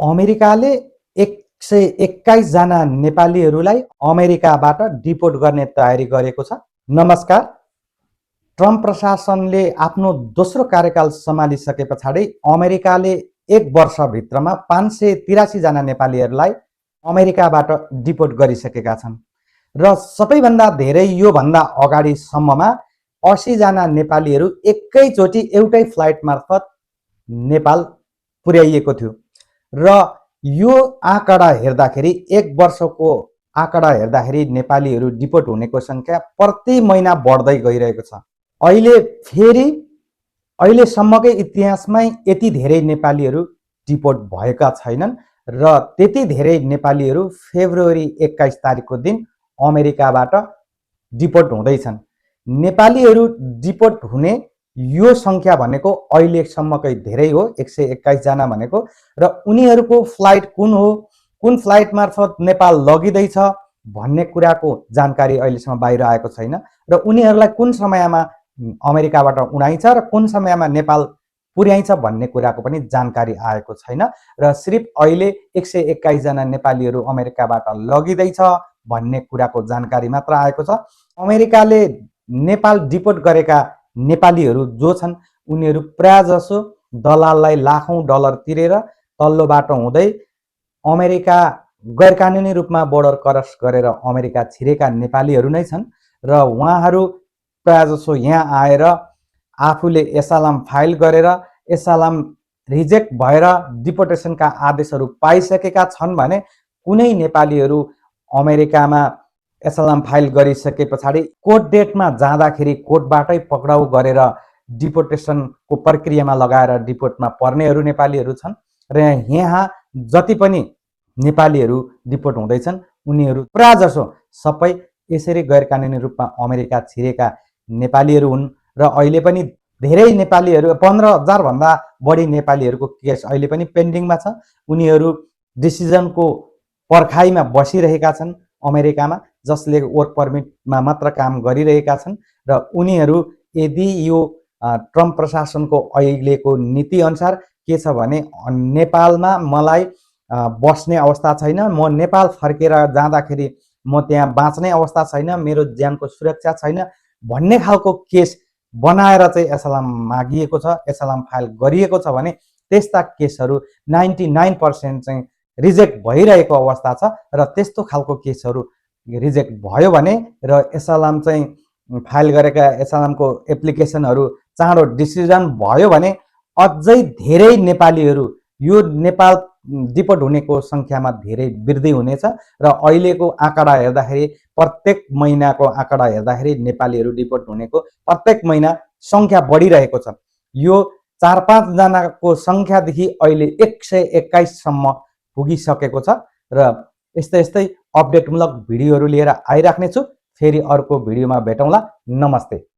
अमेरिकाले 121 जना नेपालीहरूलाई अमेरिकाबाट डिपोर्ट गर्ने तयारी गरेको छ। नमस्कार। ट्रम्प प्रशासनले आफ्नो दोस्रो कार्यकाल सम्हालिसके पछाडि अमेरिकाले 1 वर्षभित्रमा 583 जना नेपालीहरूलाई अमेरिकाबाट डिपोर्ट गरिसकेका छन् र सबैभन्दा धेरै यो भन्दा अगाडिसम्ममा 80 जना नेपालीहरू एकैचोटि एउटै फ्लाइट मार्फत नेपाल पुर्याइएको थियो र यो आँकडा हेर्दाखेरि 1 वर्षको आँकडा हेर्दाखेरि नेपालीहरू डिपोर्ट हुनेको संख्या प्रति महिना बढ्दै गइरहेको छ। अहिले फेरि अहिलेसम्मकै इतिहासमै यति धेरै नेपालीहरू डिपोर्ट भएका छैनन् र त्यति धेरै नेपालीहरू फेब्रुअरी 21 तारिकको दिन अमेरिकाबाट डिपोर्ट हुँदैछन्। नेपालीहरू डिपोर्ट हुने यो संख्या भनेको अहिलेसम्मकै धेरै हो, 121 जना भनेको, र उनीहरूको फ्लाइट कुन हो, कुन फ्लाइट मार्फत नेपाल लगिँदैछ भन्ने कुराको जानकारी अहिलेसम्म बाहिर आएको छैन र उनीहरूलाई कुन समयमा अमेरिकाबाट उडाइन्छ र कुन समयमा नेपाल पुर्याइन्छ भन्ने कुराको पनि जानकारी आएको छैन र सिर्फ अहिले 121 जना नेपालीहरू अमेरिकाबाट लगिँदैछ भन्ने कुराको जानकारी मात्र आएको छ। अमेरिकाले नेपाल डिपोर्ट गरेका नेपालीहरू जो छन् उनीहरू प्रायजसो दलाललाई लाखौं डलर तिरेर तल्लो बाटो हुँदै अमेरिका गैरकानुनी रूपमा बोर्डर क्रस गरेर अमेरिका छिरेका नेपालीहरू नै छन् र उहाँहरू प्रायजसो यहाँ आएर आफूले एसालाम फाइल गरेर एसालाम रिजेक्ट भएर डिपोर्टेसनका आदेशहरू पाइसकेका छन् भने कुनै नेपालीहरू अमेरिकामा एसालाम फाइल गरिसके पछाडि कोर्ट डेटमा जाँदाखेरि कोर्टबाटै पक्राउ गरेर डिपोर्टेसनको प्रक्रियामा लगाएर डिपोर्टमा पर्नेहरू नेपालीहरू छन् र यहाँ जति पनि नेपालीहरू डिपोर्ट हुँदैछन् उनीहरू प्रायजसो सबै यसरी गैरकानुनी रूपमा अमेरिका छिरेका नेपालीहरू हुन् र अहिले पनि धेरै नेपालीहरू 15,000 भन्दा बढी नेपालीहरूको केस अहिले पनि पेन्डिङमा छ। उनीहरू डिसिजनको पर्खाइमा बसिरहेका छन् अमेरिकामा, जसले वर्क पर्मिटमा मात्र काम गरिरहेका छन् र उनीहरू यदि यो ट्रम्प प्रशासनको अहिलेको नीति अनुसार के छ भने नेपालमा मलाई बस्ने अवस्था छैन, म नेपाल फर्केर जाँदाखेरि म त्यहाँ बाँच्ने अवस्था छैन, मेरो ज्यानको सुरक्षा छैन भन्ने खालको केस बनाएर चाहिँ एसालाम मागिएको छ, एसालाम फाइल गरिएको छ भने त्यस्ता केसहरू 99% चाहिँ रिजेक्ट भइरहेको अवस्था छ र त्यस्तो खालको केसहरू रिजेक्ट भयो भने र एसालाम चाहिँ फाइल गरेका एसालामको एप्लिकेसनहरू चाँडो डिसिजन भयो भने अझै धेरै नेपालीहरू यो नेपाल डिपोर्ट हुनेको संख्यामा धेरै वृद्धि हुनेछ र अहिलेको आँकडा हेर्दाखेरि प्रत्येक महिनाको आँकडा हेर्दाखेरि नेपालीहरू डिपोर्ट हुनेको प्रत्येक महिना संख्या बढिरहेको छ। यो 4-5 जनाको संख्यादेखि अहिले 121 सम्म पुगिसकेको छ र यस्तै अपडेटमूलक भिडियोहरू लिएर आइराख्नेछु। फेरि अर्को भिडियोमा भेटौँला। नमस्ते।